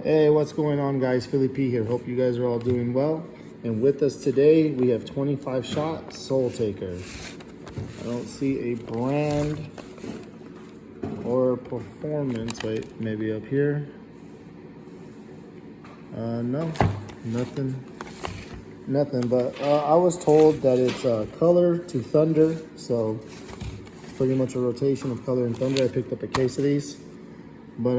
Hey, what's going on, guys? Philly P here. Hope you guys are all doing well. And with us today, we have 25 shot Soul Taker. I don't see a brand or performance. Wait, maybe up here. No, nothing. But I was told that it's color to thunder, so it's pretty much a rotation of color and thunder. I picked up a case of these, but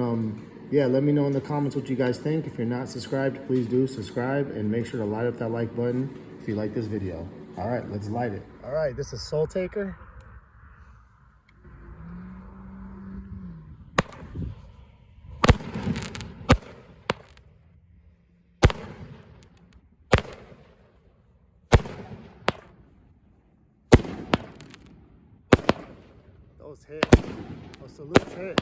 yeah, let me know in the comments what you guys think. If you're not subscribed, please do subscribe and make sure to light up that like button if you like this video. All right, let's light it. All right, this is Soul Taker. Those hit. Those salutes hit.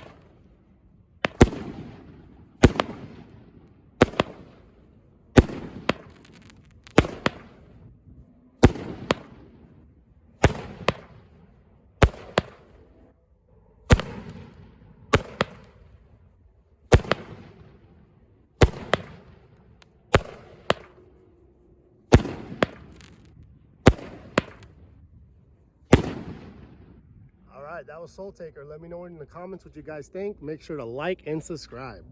All right, that was Soul Taker. Let me know in the comments what you guys think. Make sure to like and subscribe.